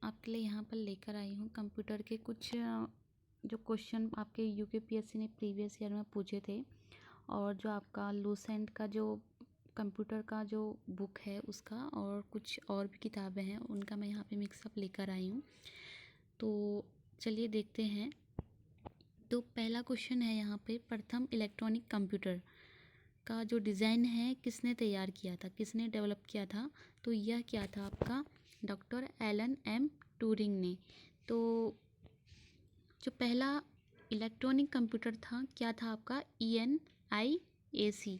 आपके लिए यहाँ पर लेकर आई हूँ कंप्यूटर के कुछ जो क्वेश्चन आपके यूकेपीएससी ने प्रीवियस ईयर में पूछे थे, और जो आपका लूसेंट का जो कंप्यूटर का जो बुक है उसका, और कुछ और भी किताबें हैं उनका मैं यहाँ पे मिक्सअप लेकर आई हूँ। तो चलिए देखते हैं। तो पहला क्वेश्चन है यहाँ पे, प्रथम इलेक्ट्रॉनिक कंप्यूटर का जो डिज़ाइन है किसने तैयार किया था, किसने डेवलप किया था? तो यह क्या था आपका डॉक्टर एलन एम ट्यूरिंग ने। तो जो पहला इलेक्ट्रॉनिक कंप्यूटर था क्या था आपका ENIAC,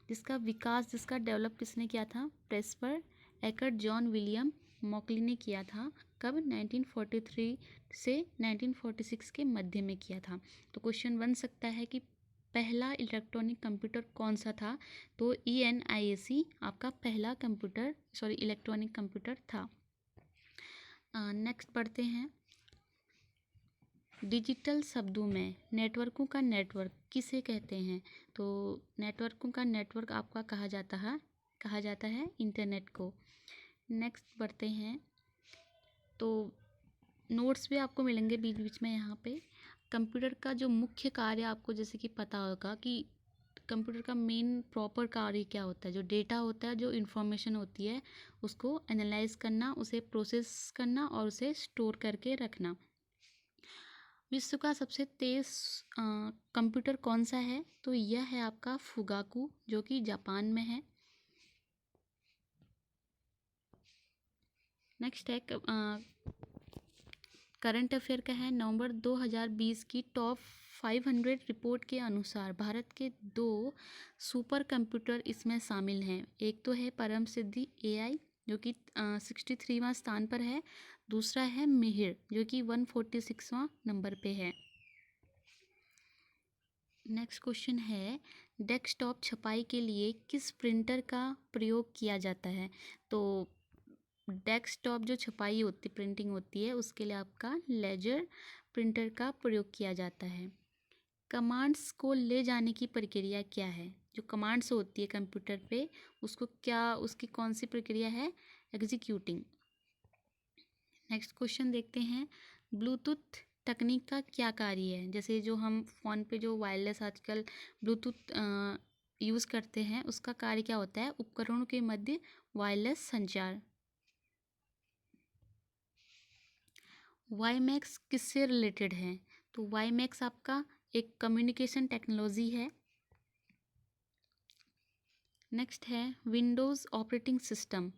जिसका विकास, जिसका डेवलप किसने किया था? प्रेस्पर एकर्ट जॉन विलियम मॉकली ने किया था। कब? 1943 से 1946 के मध्य में किया था। तो क्वेश्चन बन सकता है कि पहला इलेक्ट्रॉनिक कंप्यूटर कौन सा था? तो ENIAC आपका पहला इलेक्ट्रॉनिक कंप्यूटर था। नेक्स्ट पढ़ते हैं। डिजिटल शब्दों में नेटवर्कों का नेटवर्क किसे कहते हैं? तो नेटवर्कों का नेटवर्क आपका कहा जाता है इंटरनेट को। नेक्स्ट बढ़ते हैं। तो नोट्स भी आपको मिलेंगे बीच बीच में यहाँ पे। कंप्यूटर का जो मुख्य कार्य आपको जैसे कि पता होगा कि कंप्यूटर का मेन प्रॉपर कार्य क्या होता है? जो डेटा होता है, जो इन्फॉर्मेशन होती है, उसको एनालाइज करना, उसे प्रोसेस करना और उसे स्टोर करके रखना। विश्व का सबसे तेज कंप्यूटर कौन सा है? तो यह है आपका फुगाकू, जो कि जापान में है। नेक्स्ट है करंट अफेयर का है। नवंबर 2020 की टॉप 500 रिपोर्ट के अनुसार भारत के 2 सुपर कंप्यूटर इसमें शामिल हैं। एक तो है परम सिद्धि AI, जो कि 63वां स्थान पर है। दूसरा है मिहिर, जो कि 146वां नंबर पे है। नेक्स्ट क्वेश्चन है, डेस्कटॉप छपाई के लिए किस प्रिंटर का प्रयोग किया जाता है? तो डेस्कटॉप जो छपाई होती, प्रिंटिंग होती है, उसके लिए आपका लेजर प्रिंटर का प्रयोग किया जाता है। कमांड्स को ले जाने की प्रक्रिया क्या है? जो कमांड्स होती है कंप्यूटर पे, उसकी कौन सी प्रक्रिया है? एग्जीक्यूटिंग। नेक्स्ट क्वेश्चन देखते हैं। ब्लूटूथ तकनीक का क्या कार्य है? जैसे जो हम फ़ोन पे जो वायरलेस आजकल ब्लूटूथ यूज़ करते हैं, उसका कार्य क्या होता है? उपकरणों के मध्य वायरलेस संचार। वाईमैक्स किससे रिलेटेड है? तो वाईमैक्स आपका एक कम्युनिकेशन टेक्नोलॉजी है। नेक्स्ट है, विंडोज़ ऑपरेटिंग सिस्टम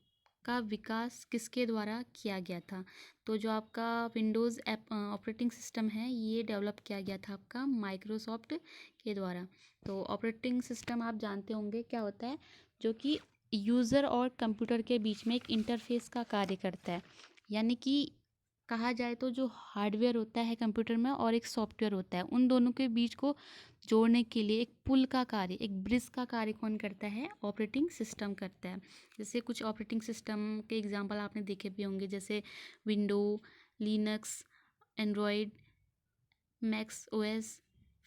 का विकास किसके द्वारा किया गया था? तो जो आपका विंडोज़ ऑपरेटिंग सिस्टम है, ये डेवलप किया गया था आपका माइक्रोसॉफ्ट के द्वारा। तो ऑपरेटिंग सिस्टम आप जानते होंगे क्या होता है, जो कि यूज़र और कंप्यूटर के बीच में एक इंटरफेस का कार्य करता है। यानी कि कहा जाए तो जो हार्डवेयर होता है कंप्यूटर में और एक सॉफ्टवेयर होता है, उन दोनों के बीच को जोड़ने के लिए एक पुल का कार्य, एक ब्रिज का कार्य कौन करता है? ऑपरेटिंग सिस्टम करता है। जैसे कुछ ऑपरेटिंग सिस्टम के एग्जांपल आपने देखे भी होंगे, जैसे window, Linux, Android, max OS,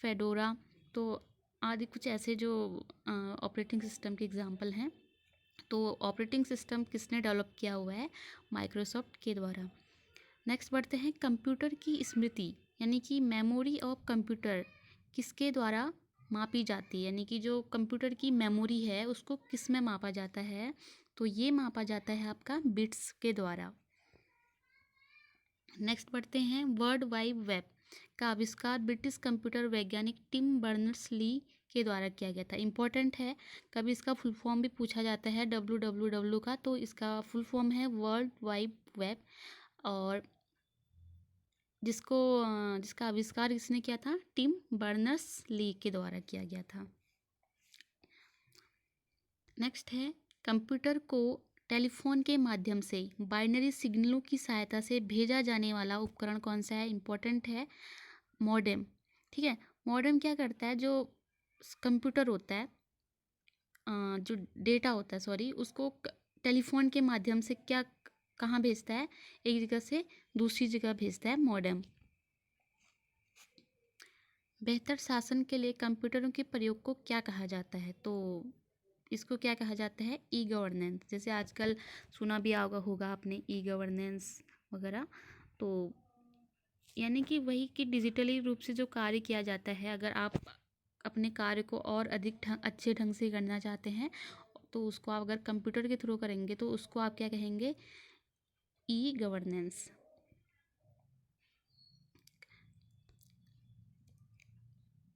fedora. तो आदि कुछ ऐसे जो ऑपरेटिंग सिस्टम के एग्जांपल हैं। तो ऑपरेटिंग सिस्टम किसने डेवलप किया हुआ है? माइक्रोसॉफ्ट के द्वारा। नेक्स्ट बढ़ते हैं। कंप्यूटर की स्मृति यानी कि मेमोरी ऑफ कंप्यूटर किसके द्वारा मापी जाती है? यानी कि जो कंप्यूटर की मेमोरी है उसको किस में मापा जाता है? तो ये मापा जाता है आपका बिट्स के द्वारा। नेक्स्ट बढ़ते हैं। वर्ल्ड वाइड वेब का आविष्कार ब्रिटिश कंप्यूटर वैज्ञानिक टिम बर्नर्स-ली के द्वारा किया गया था। इम्पोर्टेंट है, कभी इसका फुल फॉर्म भी पूछा जाता है WWW का, तो इसका फुल फॉर्म है वर्ल्ड वाइड वेब। और जिसका आविष्कार किसने किया था? टिम बर्नर्स-ली के द्वारा किया गया था। नेक्स्ट है, कंप्यूटर को टेलीफोन के माध्यम से बाइनरी सिग्नलों की सहायता से भेजा जाने वाला उपकरण कौन सा है? इम्पोर्टेंट है, मॉडेम। ठीक है, मॉडेम क्या करता है? जो कंप्यूटर होता है, जो डेटा होता है, उसको टेलीफोन के माध्यम से कहाँ भेजता है? एक जगह से दूसरी जगह भेजता है मॉडेम। बेहतर शासन के लिए कंप्यूटरों के प्रयोग को क्या कहा जाता है? तो इसको क्या कहा जाता है? E governance. जैसे आजकल सुना भी होगा आपने, ई गवर्नेंस, वगैरह। तो यानी कि वही कि डिजिटली रूप से जो कार्य किया जाता है, अगर आप अपने कार्य को और अधिक अच्छे ढंग से करना चाहते हैं तो उसको आप अगर कंप्यूटर के थ्रू करेंगे तो उसको आप क्या कहेंगे, ई गवर्नेंस।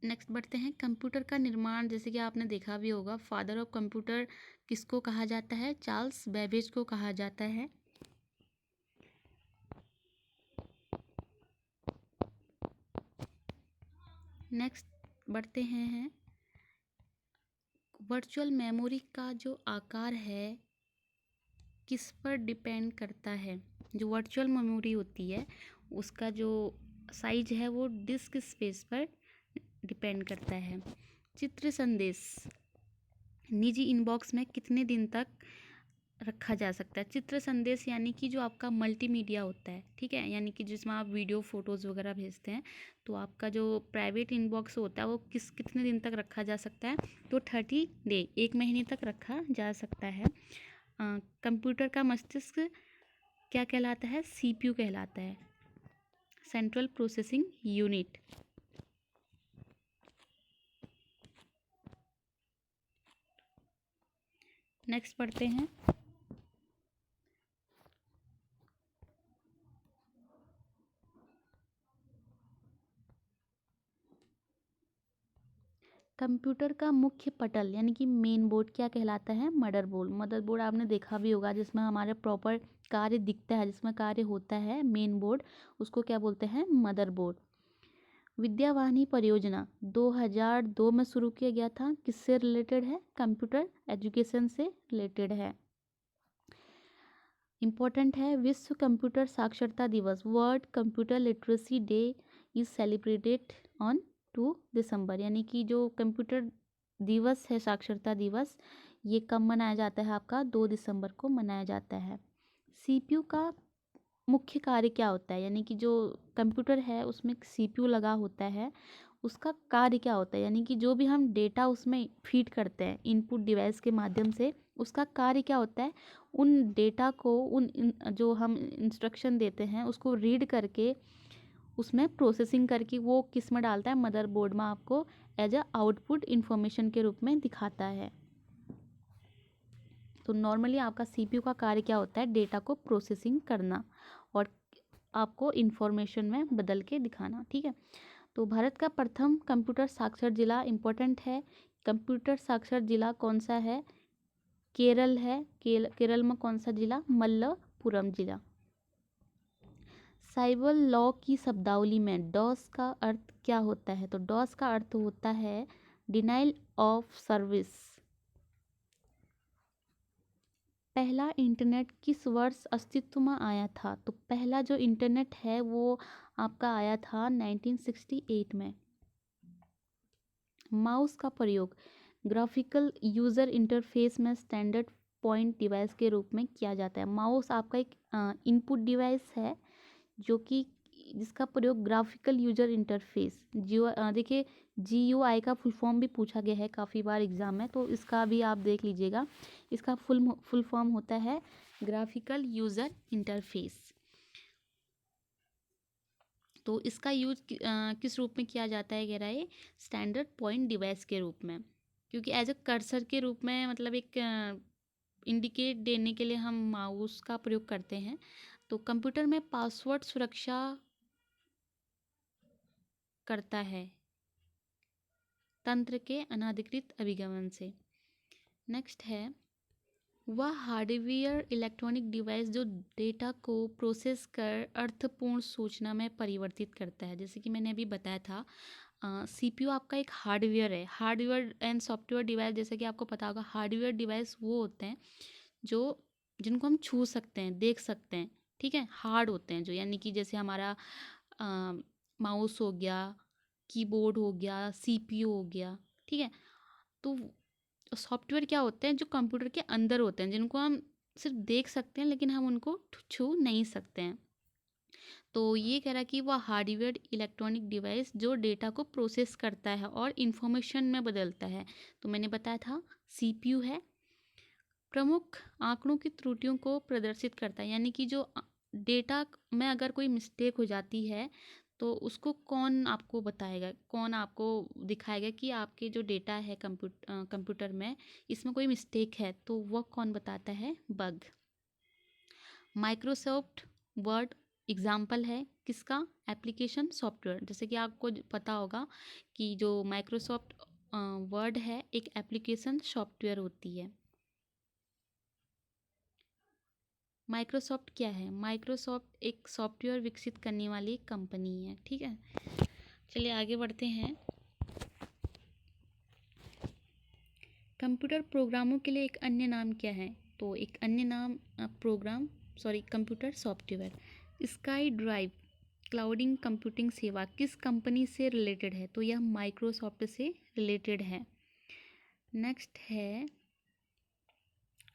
नेक्स्ट बढ़ते हैं, कंप्यूटर का निर्माण, जैसे कि आपने देखा भी होगा, फादर ऑफ कंप्यूटर किसको कहा जाता है, चार्ल्स बेबेज को कहा जाता है। नेक्स्ट बढ़ते हैं वर्चुअल मेमोरी का जो आकार है किस पर डिपेंड करता है। जो वर्चुअल मेमोरी होती है उसका जो साइज है वो डिस्क स्पेस पर डिपेंड करता है। चित्र संदेश निजी इनबॉक्स में कितने दिन तक रखा जा सकता है। चित्र संदेश यानी कि जो आपका मल्टीमीडिया होता है, ठीक है, यानी कि जिसमें आप वीडियो फोटोज़ वगैरह भेजते हैं, तो आपका जो प्राइवेट इनबॉक्स होता है वो कितने दिन तक रखा जा सकता है, तो 30 डे, 1 महीने तक रखा जा सकता है। कंप्यूटर का मस्तिष्क क्या कहलाता है, सीपीयू कहलाता है, सेंट्रल प्रोसेसिंग यूनिट। नेक्स्ट पढ़ते हैं, कंप्यूटर का मुख्य पटल यानी कि मेन बोर्ड क्या कहलाता है, मदरबोर्ड। मदरबोर्ड आपने देखा भी होगा जिसमें हमारे प्रॉपर कार्य दिखता है, जिसमें कार्य होता है, मेन बोर्ड, उसको क्या बोलते हैं, मदरबोर्ड। विद्यावाहिनी परियोजना 2002 में शुरू किया गया था, किससे रिलेटेड है, कंप्यूटर एजुकेशन से रिलेटेड है। इम्पोर्टेंट है, विश्व कंप्यूटर साक्षरता दिवस, world computer literacy day is celebrated on 2 दिसंबर। यानी कि जो कंप्यूटर दिवस है, साक्षरता दिवस, ये कब मनाया जाता है, आपका 2 दिसंबर को मनाया जाता है। सीपीयू का मुख्य कार्य क्या होता है, यानी कि जो कंप्यूटर है उसमें सीपीयू लगा होता है, उसका कार्य क्या होता है, यानी कि जो भी हम डेटा उसमें फीड करते हैं इनपुट डिवाइस के माध्यम से, उसका कार्य क्या होता है, उन डेटा को जो हम इंस्ट्रक्शन देते हैं उसको रीड करके उसमें प्रोसेसिंग करके वो किस में डालता है, मदरबोर्ड में आपको एज अ आउटपुट इंफॉर्मेशन के रूप में दिखाता है। तो नॉर्मली आपका सीपीयू का कार्य क्या होता है, डेटा को प्रोसेसिंग करना और आपको इंफॉर्मेशन में बदल के दिखाना, ठीक है। तो भारत का प्रथम कंप्यूटर साक्षर जिला, इम्पोर्टेंट है, कंप्यूटर साक्षर जिला कौन सा है, केरल है। केरल में कौन सा जिला, मल्लपुरम जिला। साइबर लॉ की शब्दावली में डॉस का अर्थ क्या होता है, तो डॉस का अर्थ होता है डिनाइल ऑफ सर्विस। पहला इंटरनेट किस वर्ष अस्तित्व में आया था, तो पहला जो इंटरनेट है वो आपका आया था 1968 में। माउस का प्रयोग ग्राफिकल यूज़र इंटरफेस में स्टैंडर्ड पॉइंट डिवाइस के रूप में किया जाता है। माउस आपका एक इनपुट डिवाइस है जो कि जिसका प्रयोग ग्राफिकल यूजर इंटरफेस देखिए GUI का फुल फॉर्म भी पूछा गया है काफ़ी बार एग्जाम में, तो इसका भी आप देख लीजिएगा। इसका फुल फॉर्म होता है ग्राफिकल यूजर इंटरफेस। तो इसका यूज किस रूप में किया जाता है, कह रहा है स्टैंडर्ड पॉइंट डिवाइस के रूप में, क्योंकि एज अ कर्सर के रूप में, मतलब एक इंडिकेट देने के लिए हम माउस का प्रयोग करते हैं। तो कंप्यूटर में पासवर्ड सुरक्षा करता है तंत्र के अनाधिकृत अभिगमन से। नेक्स्ट है, वह हार्डवेयर इलेक्ट्रॉनिक डिवाइस जो डेटा को प्रोसेस कर अर्थपूर्ण सूचना में परिवर्तित करता है। जैसे कि मैंने अभी बताया था, सीपीयू आपका एक हार्डवेयर है। हार्डवेयर एंड सॉफ्टवेयर डिवाइस, जैसे कि आपको पता होगा, हार्डवेयर डिवाइस वो होते हैं जो जिनको हम छू सकते हैं, देख सकते हैं, ठीक है, हार्ड होते हैं जो, यानी कि जैसे हमारा माउस हो गया, कीबोर्ड हो गया, सीपीयू हो गया, ठीक है। तो सॉफ्टवेयर क्या होते हैं, जो कंप्यूटर के अंदर होते हैं, जिनको हम सिर्फ देख सकते हैं लेकिन हम उनको छू नहीं सकते हैं। तो ये कह रहा है कि वह हार्डवेयर इलेक्ट्रॉनिक डिवाइस जो डेटा को प्रोसेस करता है और इंफॉर्मेशन में बदलता है, तो मैंने बताया था सीपीयू है। प्रमुख आंकड़ों की त्रुटियों को प्रदर्शित करता है, यानी कि जो डेटा में अगर कोई मिस्टेक हो जाती है तो उसको कौन आपको बताएगा, कौन आपको दिखाएगा कि आपके जो डेटा है कंप्यूटर में इसमें कोई मिस्टेक है, तो वह कौन बताता है? बग। माइक्रोसॉफ्ट वर्ड एग्जाम्पल है किसका? Application software. जैसे कि आपको पता होगा कि जो माइक्रोसॉफ्ट वर्ड है एक एप्लीकेशन सॉफ्टवेयर होती है। माइक्रोसॉफ्ट क्या है? माइक्रोसॉफ्ट एक सॉफ्टवेयर विकसित करने वाली एक कंपनी है। ठीक है, चलिए आगे बढ़ते हैं। कंप्यूटर प्रोग्रामों के लिए एक अन्य नाम क्या है? तो एक अन्य नाम computer software. Sky drive clouding computing सेवा किस कंपनी से रिलेटेड है? तो यह माइक्रोसॉफ्ट से रिलेटेड है। नेक्स्ट है,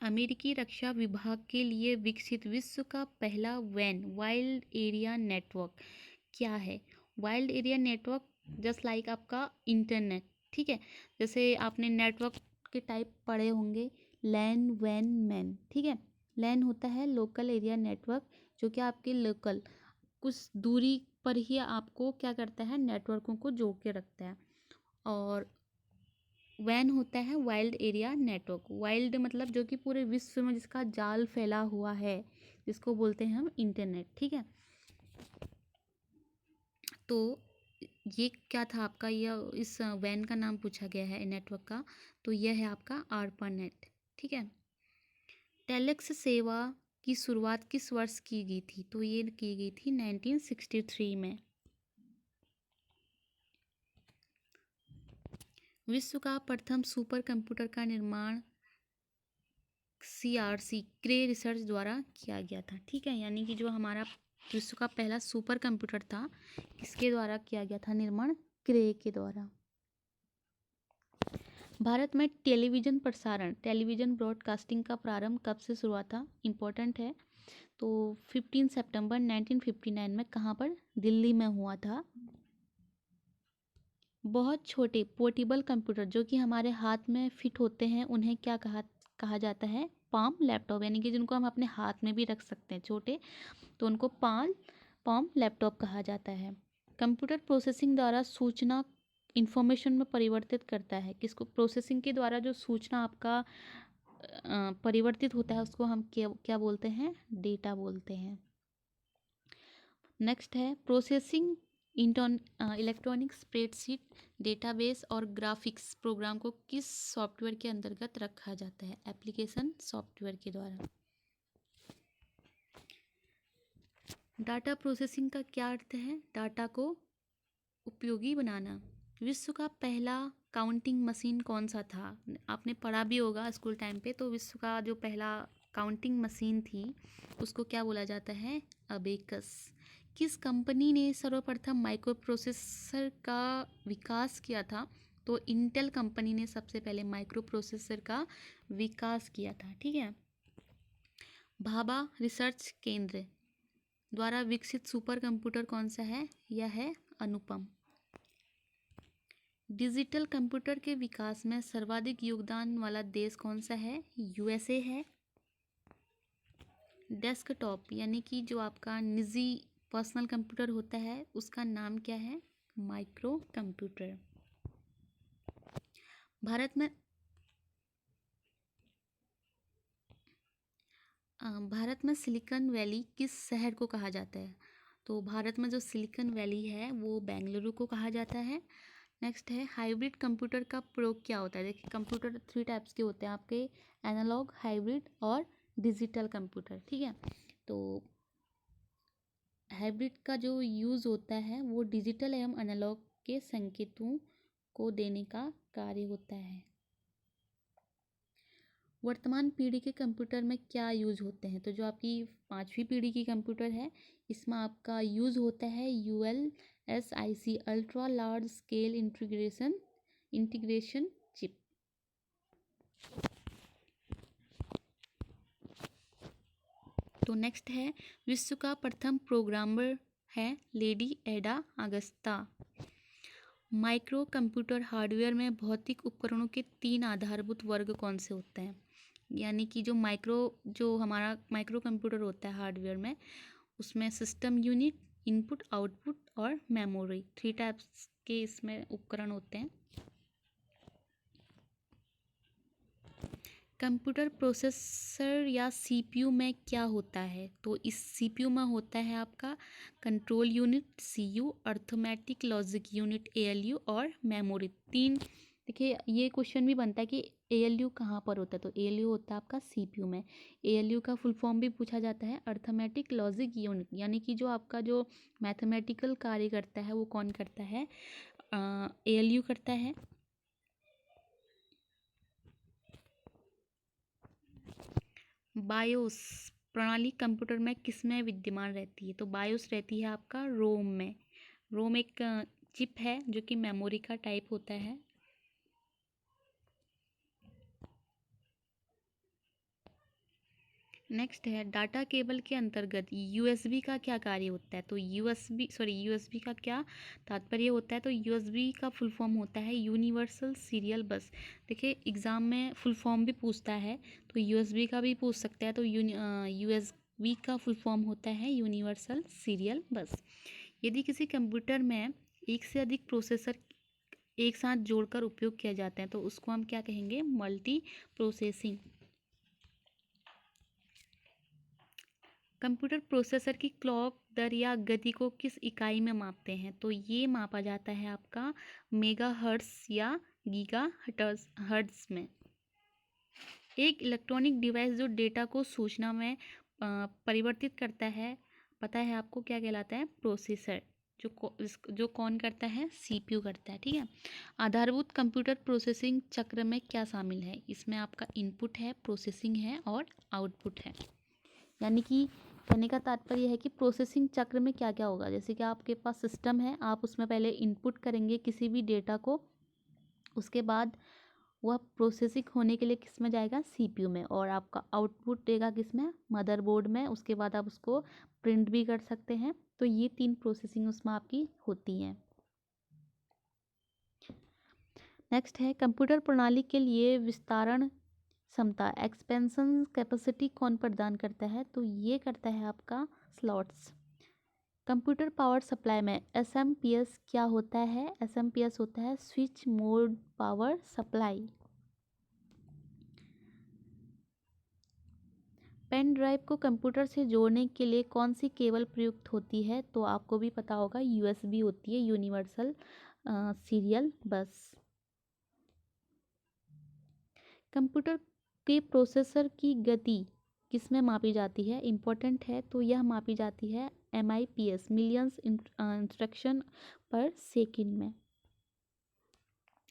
अमेरिकी रक्षा विभाग के लिए विकसित विश्व का पहला वैन वाइल्ड एरिया नेटवर्क क्या है? Wild area network just like आपका इंटरनेट। ठीक है, जैसे आपने नेटवर्क के टाइप पढ़े होंगे, लैन वैन मैन। ठीक है, लैन होता है लोकल एरिया नेटवर्क, जो कि आपके लोकल कुछ दूरी पर ही आपको क्या करता है? नेटवर्कों को जोड़ के रखता है। और वैन होता है वाइल्ड एरिया नेटवर्क। वाइल्ड मतलब जो कि पूरे विश्व में जिसका जाल फैला हुआ है, जिसको बोलते हैं हम इंटरनेट। ठीक है, तो ये क्या था आपका? यह इस वैन का नाम पूछा गया है नेटवर्क का, तो यह है आपका आर्पानेट। ठीक है, टेलेक्स सेवा की शुरुआत किस वर्ष की गई थी? तो ये की गई थी 1963 में। विश्व का प्रथम सुपर कंप्यूटर का निर्माण CRC क्रे रिसर्च द्वारा किया गया था। ठीक है, यानी कि जो हमारा विश्व का पहला सुपर कंप्यूटर था, किसके द्वारा किया गया था निर्माण? क्रे के द्वारा। भारत में टेलीविज़न प्रसारण, टेलीविज़न ब्रॉडकास्टिंग का प्रारंभ कब से शुरुआत था? इम्पोर्टेंट है। तो 15 सितंबर 1959 में कहाँ पर? दिल्ली में हुआ था। बहुत छोटे पोर्टेबल कंप्यूटर जो कि हमारे हाथ में फिट होते हैं, उन्हें क्या कहा जाता है? पाम लैपटॉप, यानी कि जिनको हम अपने हाथ में भी रख सकते हैं छोटे, तो उनको पाम लैपटॉप कहा जाता है। कंप्यूटर प्रोसेसिंग द्वारा सूचना इंफॉर्मेशन में परिवर्तित करता है। किसको? प्रोसेसिंग के द्वारा जो सूचना आपका परिवर्तित होता है उसको हम क्या बोलते हैं? डेटा बोलते हैं। नेक्स्ट है, प्रोसेसिंग इलेक्ट्रॉनिक स्प्रेडशीट डेटाबेस और ग्राफिक्स प्रोग्राम को किस सॉफ्टवेयर के अंतर्गत रखा जाता है? एप्लीकेशन सॉफ्टवेयर के द्वारा। डाटा प्रोसेसिंग का क्या अर्थ है? डाटा को उपयोगी बनाना। विश्व का पहला काउंटिंग मशीन कौन सा था? आपने पढ़ा भी होगा स्कूल टाइम पे। तो विश्व का जो पहला काउंटिंग मशीन थी उसको क्या बोला जाता है? अबेकस। किस कंपनी ने सर्वप्रथम माइक्रो प्रोसेसर का विकास किया था? तो इंटेल कंपनी ने सबसे पहले माइक्रो प्रोसेसर का विकास किया था। ठीक है, भाभा रिसर्च केंद्र द्वारा विकसित सुपर कंप्यूटर कौन सा है? यह है अनुपम। डिजिटल कंप्यूटर के विकास में सर्वाधिक योगदान वाला देश कौन सा है? USA है। डेस्कटॉप यानी कि जो आपका निजी पर्सनल कंप्यूटर होता है उसका नाम क्या है? Micro computer. भारत में सिलिकॉन वैली किस शहर को कहा जाता है? तो भारत में जो सिलिकॉन वैली है वो बेंगलुरु को कहा जाता है। नेक्स्ट है, हाइब्रिड कंप्यूटर का प्रयोग क्या होता है? देखिए, कंप्यूटर 3 टाइप्स के होते हैं आपके, एनालॉग, हाइब्रिड और डिजिटल कंप्यूटर। ठीक है, तो हाइब्रिड का जो यूज़ होता है वो डिजिटल एवं एनालॉग के संकेतों को देने का कार्य होता है। वर्तमान पीढ़ी के कंप्यूटर में क्या यूज़ होते हैं? तो जो आपकी 5वीं पीढ़ी की कंप्यूटर है इसमें आपका यूज़ होता है ULSIC ultra large scale integration chip. तो नेक्स्ट है, विश्व का प्रथम प्रोग्रामर है लेडी एडा अगस्ता। माइक्रो कंप्यूटर हार्डवेयर में भौतिक उपकरणों के 3 आधारभूत वर्ग कौन से होते हैं? यानी कि जो हमारा माइक्रो कंप्यूटर होता है हार्डवेयर में, उसमें सिस्टम यूनिट, इनपुट आउटपुट और मेमोरी, 3 टाइप्स के इसमें उपकरण होते हैं। कंप्यूटर प्रोसेसर या सीपीयू में क्या होता है? तो इस सीपीयू में होता है आपका control unit CU, arithmetic logic unit ALU और मेमोरी। 3। देखिए ये क्वेश्चन भी बनता है कि एएलयू कहाँ पर होता है, तो एएलयू होता है आपका सीपीयू में। एएलयू का फुल फॉर्म भी पूछा जाता है अर्थमेटिक लॉजिक यूनिट, यानी कि जो आपका जो मैथमेटिकल कार्य करता है वो कौन करता है? एएलयू करता है। बायोस प्रणाली कंप्यूटर में किस में विद्यमान रहती है? तो बायोस रहती है आपका रोम में। रोम एक चिप है जो कि मेमोरी का टाइप होता है। नेक्स्ट है डाटा केबल के अंतर्गत यूएसबी का क्या कार्य होता है? तो यूएसबी का क्या तात्पर्य होता है? तो यूएसबी का फुल फॉर्म होता है यूनिवर्सल सीरियल बस। देखिए एग्जाम में फुल फॉर्म भी पूछता है, तो यूएसबी का भी पूछ सकता है। तो यूएसबी का फुल फॉर्म होता है यूनिवर्सल सीरियल बस। यदि किसी कंप्यूटर में एक से अधिक प्रोसेसर एक साथ जोड़कर उपयोग किया जाता है तो उसको हम क्या कहेंगे? Multi processing. कंप्यूटर प्रोसेसर की क्लॉक दर या गति को किस इकाई में मापते हैं? तो ये मापा जाता है आपका मेगाहर्ट्ज या गीगाहर्ट्ज में। एक इलेक्ट्रॉनिक डिवाइस जो डेटा को सूचना में परिवर्तित करता है, पता है आपको क्या कहलाता है? प्रोसेसर। जो कौन करता है? सीपीयू करता है। ठीक है। आधारभूत कंप्यूटर प्रोसेसिंग चक्र में क्या शामिल है? इसमें आपका इनपुट है, प्रोसेसिंग है और आउटपुट है। यानी कि कहने का तात्पर्य है कि प्रोसेसिंग चक्र में क्या क्या होगा। जैसे कि आपके पास सिस्टम है, आप उसमें पहले इनपुट करेंगे किसी भी डेटा को, उसके बाद वह प्रोसेसिंग होने के लिए किस में जाएगा? सीपीयू में, और आपका आउटपुट देगा किस में? मदरबोर्ड में। उसके बाद आप उसको प्रिंट भी कर सकते हैं। तो ये 3 प्रोसेसिंग उसमें आपकी होती हैं। नेक्स्ट है कंप्यूटर प्रणाली के लिए विस्तारण क्षमता एक्सपेंशन कैपेसिटी कौन प्रदान करता है? तो ये करता है आपका स्लॉट्स। कंप्यूटर पावर सप्लाई में एसएमपीएस क्या होता है? एसएमपीएस होता है switch mode power supply. Pen drive को कंप्यूटर से जोड़ने के लिए कौन सी केबल प्रयुक्त होती है? तो आपको भी पता होगा यूएसबी होती है, यूनिवर्सल सीरियल बस। कंप्यूटर के प्रोसेसर की गति किस में मापी जाती है? इम्पोर्टेंट है, तो यह मापी जाती है MIPS millions instruction per second में।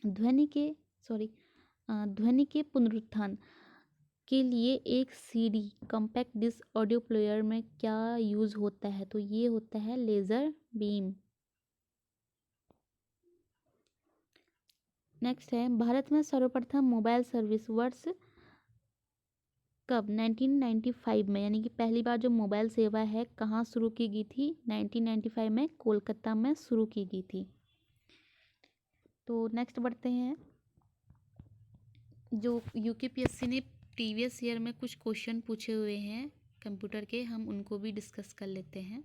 ध्वनि के पुनरुत्थान के लिए एक CD compact disc audio player में क्या यूज होता है? तो ये होता है लेजर बीम। नेक्स्ट है भारत में सर्वप्रथम मोबाइल सर्विस वर्ष कब? 1995 में। यानी कि पहली बार जो मोबाइल सेवा है कहाँ शुरू की गई थी? 1995 में कोलकाता में शुरू की गई थी। तो नेक्स्ट बढ़ते हैं, जो यूकेपीएससी ने प्रीवियस ईयर में कुछ क्वेश्चन पूछे हुए हैं कंप्यूटर के, हम उनको भी डिस्कस कर लेते हैं।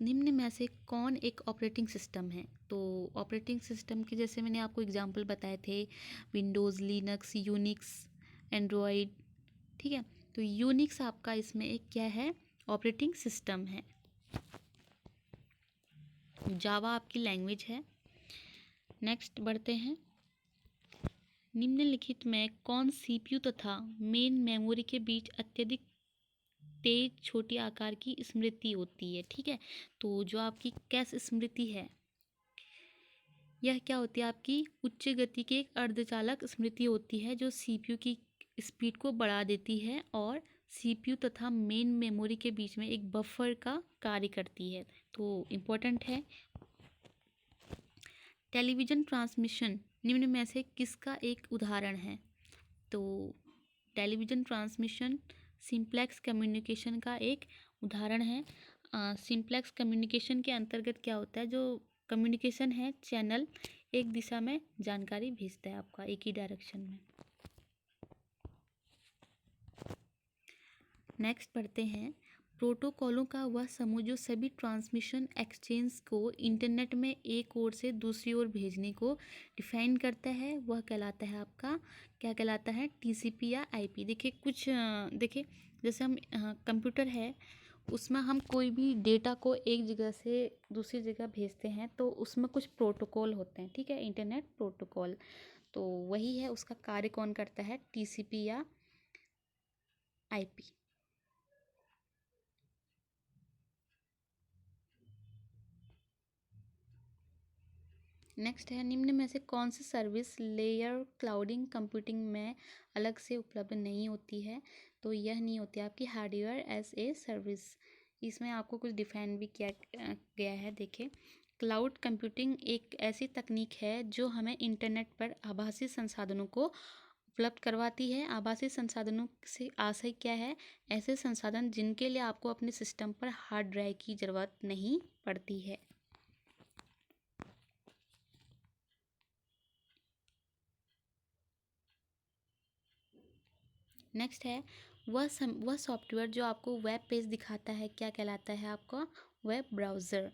निम्न में से कौन एक ऑपरेटिंग सिस्टम है? तो ऑपरेटिंग सिस्टम की जैसे मैंने आपको एग्जांपल बताए थे, विंडोज़, लिनक्स, यूनिक्स, एंड्रॉयड। ठीक है। तो यूनिक्स आपका इसमें एक क्या है? ऑपरेटिंग सिस्टम है। जावा आपकी लैंग्वेज है। नेक्स्ट बढ़ते हैं, निम्नलिखित में कौन सीपीयू तथा मेन मेमोरी के बीच अत्यधिक तेज छोटी आकार की स्मृति होती है? ठीक है। तो जो आपकी कैश स्मृति है, यह क्या होती है? आपकी उच्च गति की एक अर्धचालक स्मृति होती है जो सीपीयू की स्पीड को बढ़ा देती है और सीपीयू तथा मेन मेमोरी के बीच में एक बफर का कार्य करती है। तो इम्पोर्टेंट है। टेलीविज़न ट्रांसमिशन निम्न में से किसका एक उदाहरण है? तो टेलीविज़न ट्रांसमिशन सिंप्लेक्स कम्युनिकेशन का एक उदाहरण है। सिंप्लेक्स कम्युनिकेशन के अंतर्गत क्या होता है? जो कम्युनिकेशन है, चैनल एक दिशा में जानकारी भेजता है आपका एक ही डायरेक्शन में। नेक्स्ट पढ़ते हैं, प्रोटोकॉलों का वह समूह जो सभी ट्रांसमिशन एक्सचेंज को इंटरनेट में एक ओर से दूसरी ओर भेजने को डिफाइन करता है, वह कहलाता है आपका, क्या कहलाता है, टीसीपी या आईपी। देखिए देखिए जैसे हम कंप्यूटर है, उसमें हम कोई भी डेटा को एक जगह से दूसरी जगह भेजते हैं तो उसमें कुछ प्रोटोकॉल होते हैं, ठीक है, इंटरनेट प्रोटोकॉल। तो वही है, उसका कार्य कौन करता है, टीसीपी या आईपी। नेक्स्ट है, निम्न में से कौन सी सर्विस लेयर क्लाउडिंग कंप्यूटिंग में अलग से उपलब्ध नहीं होती है। तो यह नहीं होती आपकी हार्डवेयर एज ए सर्विस। इसमें आपको कुछ डिफाइन भी किया गया है। देखिए, क्लाउड कंप्यूटिंग एक ऐसी तकनीक है जो हमें इंटरनेट पर आभासी संसाधनों को उपलब्ध करवाती है। आभासी संसाधनों से आशय क्या है, ऐसे संसाधन जिनके लिए आपको अपने सिस्टम पर हार्ड ड्राइव की ज़रूरत नहीं पड़ती है। नेक्स्ट है, वह सॉफ्टवेयर जो आपको वेब पेज दिखाता है क्या कहलाता है आपका, वेब ब्राउज़र।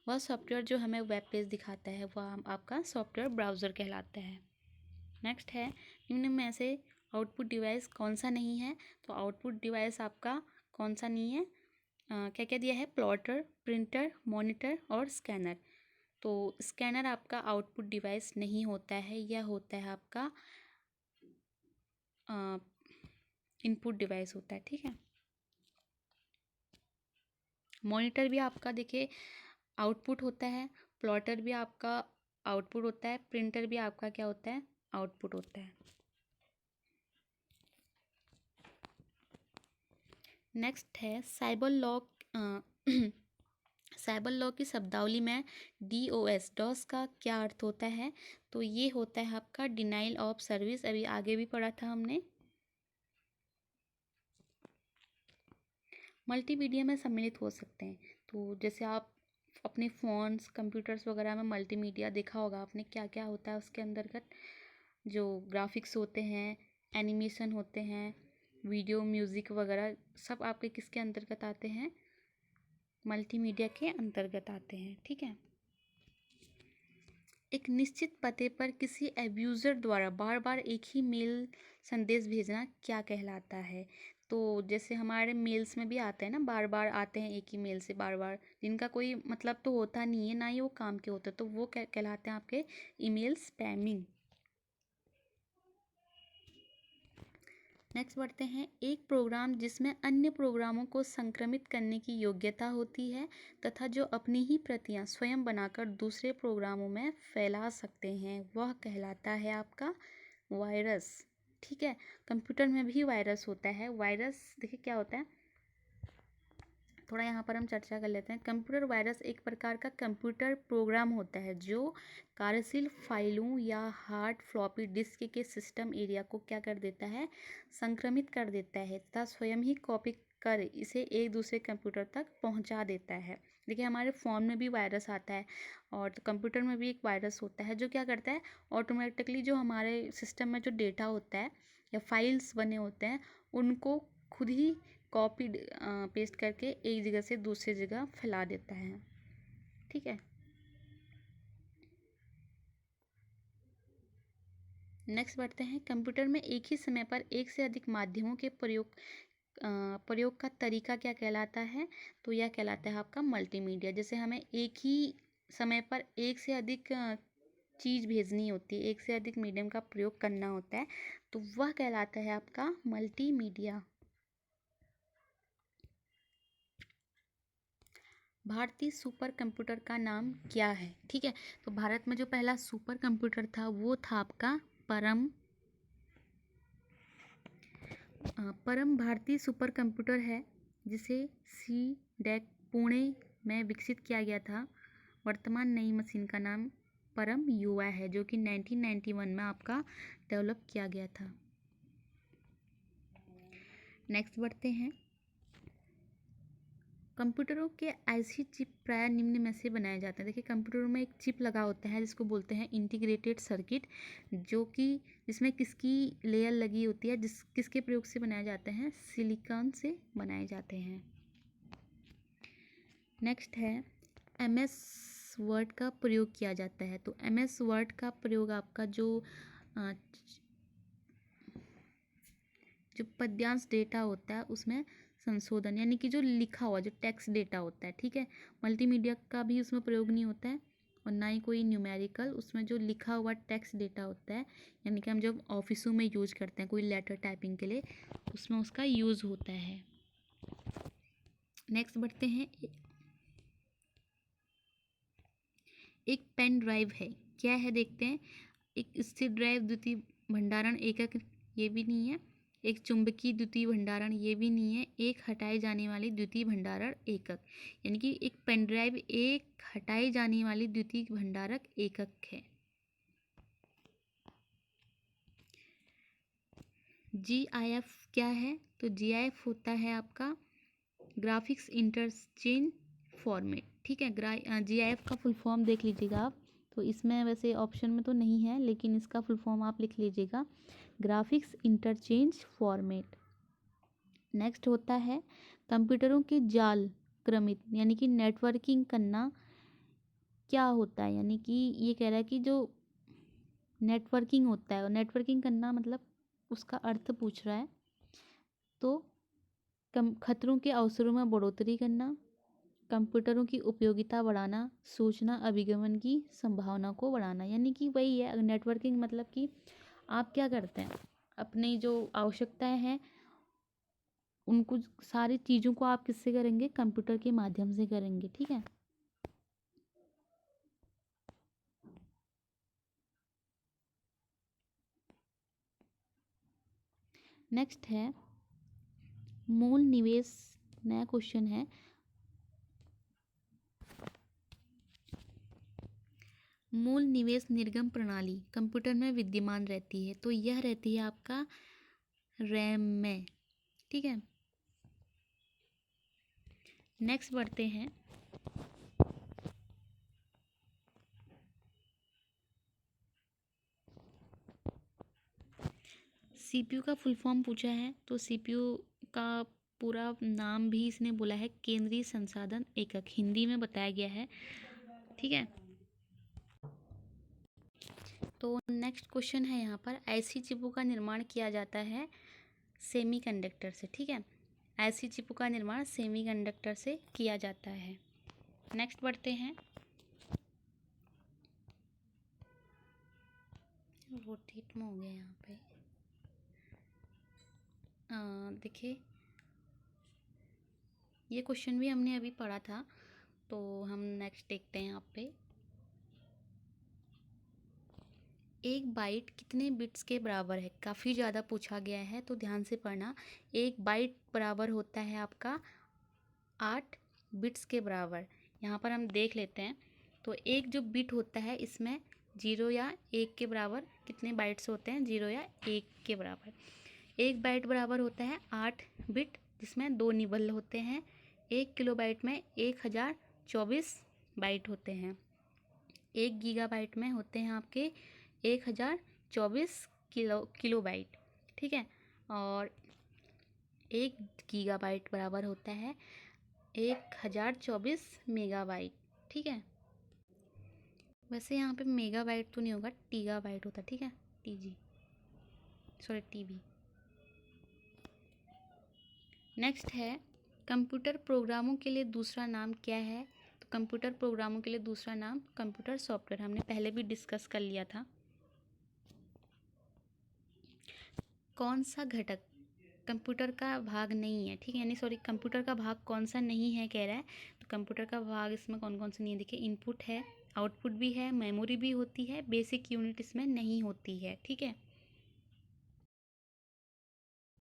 वह सॉफ्टवेयर जो हमें वेब पेज दिखाता है वह आपका सॉफ्टवेयर ब्राउज़र कहलाता है। नेक्स्ट है, निम्न में से आउटपुट डिवाइस कौन सा नहीं है। तो आउटपुट डिवाइस आपका कौन सा नहीं है, क्या क्या दिया है, प्लॉटर, प्रिंटर, मॉनिटर और स्कैनर। तो स्कैनर आपका आउटपुट डिवाइस नहीं होता है, यह होता है आपका इनपुट डिवाइस होता है, ठीक है। मॉनिटर भी आपका देखिए आउटपुट होता है, प्लॉटर भी आपका आउटपुट होता है, प्रिंटर भी आपका क्या होता है, आउटपुट होता है। नेक्स्ट है, साइबर लॉ साइबर लॉ की शब्दावली में डीओएस डॉस का क्या अर्थ होता है। तो ये होता है आपका डिनाइल ऑफ सर्विस, अभी आगे भी पढ़ा था हमने। मल्टीमीडिया में सम्मिलित हो सकते हैं, तो जैसे आप अपने फ़ोन्स कंप्यूटर्स वगैरह में मल्टीमीडिया देखा होगा आपने, क्या क्या होता है उसके अंतर्गत, जो ग्राफिक्स होते हैं, एनिमेशन होते हैं, वीडियो म्यूज़िक वगैरह सब आपके किसके अंतर्गत आते हैं, मल्टीमीडिया के अंतर्गत आते हैं, ठीक है। एक निश्चित पते पर किसी एब्यूज़र द्वारा बार बार एक ही मेल संदेश भेजना क्या कहलाता है। तो जैसे हमारे मेल्स में भी आते हैं ना, बार बार आते हैं एक ही मेल से बार बार, जिनका कोई मतलब तो होता नहीं है, ना ही वो काम के होते, तो वो क्या कहलाते हैं आपके, ईमेल स्पैमिंग। नेक्स्ट बढ़ते हैं, एक प्रोग्राम जिसमें अन्य प्रोग्रामों को संक्रमित करने की योग्यता होती है तथा जो अपनी ही प्रतियां स्वयं बनाकर दूसरे प्रोग्रामों में फैला सकते हैं, वह कहलाता है आपका वायरस, ठीक है। कंप्यूटर में भी वायरस होता है। वायरस देखिए क्या होता है, थोड़ा यहाँ पर हम चर्चा कर लेते हैं। कंप्यूटर वायरस एक प्रकार का कंप्यूटर प्रोग्राम होता है जो कार्यशील फाइलों या हार्ड फ्लॉपी डिस्क के सिस्टम एरिया को क्या कर देता है, संक्रमित कर देता है तथा स्वयं ही कॉपी कर इसे एक दूसरे कंप्यूटर तक पहुंचा देता है। देखिए, हमारे फ़ोन में भी वायरस आता है और तो कंप्यूटर में भी एक वायरस होता है जो क्या करता है, ऑटोमेटिकली जो हमारे सिस्टम में जो डेटा होता है या फाइल्स बने होते हैं उनको खुद ही कॉपी पेस्ट करके एक जगह से दूसरी जगह फैला देता है, ठीक है। नेक्स्ट बढ़ते हैं, कंप्यूटर में एक ही समय पर एक से अधिक माध्यमों के प्रयोग का तरीका क्या कहलाता है। तो यह कहलाता है आपका मल्टीमीडिया। जैसे हमें एक ही समय पर एक से अधिक चीज़ भेजनी होती है, एक से अधिक मीडियम का प्रयोग करना होता है, तो वह कहलाता है आपका मल्टीमीडिया। भारतीय सुपर कंप्यूटर का नाम क्या है, ठीक है। तो भारत में जो पहला सुपर कंप्यूटर था वो था आपका परम। परम भारतीय सुपर कंप्यूटर है जिसे सी डेक पुणे में विकसित किया गया था। वर्तमान नई मशीन का नाम परम युवा है जो कि 1991 में आपका डेवलप किया गया था। नेक्स्ट बढ़ते हैं, कंप्यूटरों के ऐसी चिप प्राय निम्न में से बनाए जाते हैं। देखिए, कंप्यूटरों में एक चिप लगा होता है जिसको बोलते हैं इंटीग्रेटेड सर्किट, जो कि जिसमें किसकी लेयर लगी होती है, किसके प्रयोग से बनाए जाते हैं, सिलिकॉन से बनाए जाते हैं। नेक्स्ट है MS वर्ड का प्रयोग किया जाता है। तो MS वर्ड का प्रयोग आपका अ, जो पद्यांश डेटा होता है उसमें संशोधन, यानी कि जो लिखा हुआ जो टेक्स्ट डेटा होता है, ठीक है, मल्टीमीडिया का भी उसमें प्रयोग नहीं होता है और ना ही कोई न्यूमेरिकल, उसमें जो लिखा हुआ टेक्स्ट डेटा होता है, यानी कि हम जब ऑफिसों में यूज करते हैं कोई लेटर टाइपिंग के लिए, उसमें उसका यूज़ होता है। नेक्स्ट बढ़ते हैं। एक पेन ड्राइव है, क्या है देखते हैं। एक स्थिर ड्राइव द्वितीय भंडारण एकक, ये भी नहीं है। एक चुंबकीय द्वितीय भंडारण, ये भी नहीं है। एक हटाई जाने वाली द्वितीय भंडारण एकक, यानी कि एक पेन ड्राइव एक हटाई जाने वाली द्वितीय भंडारक एकक है। GIF क्या है? तो GIF होता है आपका ग्राफिक्स इंटरचेंज फॉर्मेट, ठीक है। GIF का फुल फॉर्म देख लीजिएगा आप, तो इसमें वैसे ऑप्शन में तो नहीं है, लेकिन इसका फुल फॉर्म आप लिख लीजिएगा, ग्राफिक्स इंटरचेंज फॉर्मेट। नेक्स्ट होता है कंप्यूटरों के जाल क्रमित, यानी कि नेटवर्किंग करना क्या होता है, यानी कि ये कह रहा है कि जो नेटवर्किंग होता है, और नेटवर्किंग करना मतलब उसका अर्थ पूछ रहा है। तो खतरों के अवसरों में बढ़ोतरी करना, कंप्यूटरों की उपयोगिता बढ़ाना, सूचना अभिगमन की संभावना को बढ़ाना, यानी कि वही है नेटवर्किंग, मतलब कि आप क्या करते हैं, अपनी जो आवश्यकताएं हैं उनको, सारी चीज़ों को आप किससे करेंगे, कंप्यूटर के माध्यम से करेंगे, ठीक है। नेक्स्ट है मूल निवेश, नया क्वेश्चन है। मूल निवेश निर्गम प्रणाली कंप्यूटर में विद्यमान रहती है, तो यह रहती है आपका रैम में, ठीक है। नेक्स्ट बढ़ते हैं। CPU का फुल फॉर्म पूछा है, तो CPU का पूरा नाम भी इसने बोला है केंद्रीय संसाधन एकक, हिंदी में बताया गया है, ठीक है। तो नेक्स्ट क्वेश्चन है यहाँ पर, ऐसी चिपों का निर्माण किया जाता है सेमीकंडक्टर से, ठीक है। ऐसी चिपों का निर्माण सेमीकंडक्टर से किया जाता है। नेक्स्ट बढ़ते हैं। रोटेट में हो गया यहाँ पे, देखिए ये क्वेश्चन भी हमने अभी पढ़ा था, तो हम नेक्स्ट देखते हैं यहाँ पे। एक बाइट कितने बिट्स के बराबर है, काफ़ी ज़्यादा पूछा गया है, तो ध्यान से पढ़ना। एक बाइट बराबर होता है आपका 8 बिट्स के बराबर। यहाँ पर हम देख लेते हैं, तो एक जो बिट होता है इसमें 0 या 1 के बराबर कितने बाइट्स होते हैं, 0 या 1 के बराबर। एक बाइट बराबर होता है 8 बिट, जिसमें 2 निबल होते हैं। 1 किलोबाइट में 1024 बाइट होते हैं। 1 गीगाबाइट में होते हैं आपके 1024 किलोबाइट, ठीक है। और 1 गीगाबाइट बराबर होता है 1024 मेगाबाइट, ठीक है। वैसे यहाँ पे मेगाबाइट तो नहीं होगा, टीगाबाइट होता, ठीक है, TG, सॉरी TB। नेक्स्ट है कंप्यूटर प्रोग्रामों के लिए दूसरा नाम क्या है। तो कंप्यूटर प्रोग्रामों के लिए दूसरा नाम कंप्यूटर सॉफ्टवेयर, हमने पहले भी डिस्कस कर लिया था। कौन सा घटक कंप्यूटर का भाग नहीं है, ठीक है, यानी सॉरी कंप्यूटर का भाग कौन सा नहीं है कह रहा है। तो कंप्यूटर का भाग इसमें कौन कौन से नहीं है, देखिए इनपुट है, आउटपुट भी है, मेमोरी भी होती है, बेसिक यूनिट इसमें नहीं होती है, ठीक है।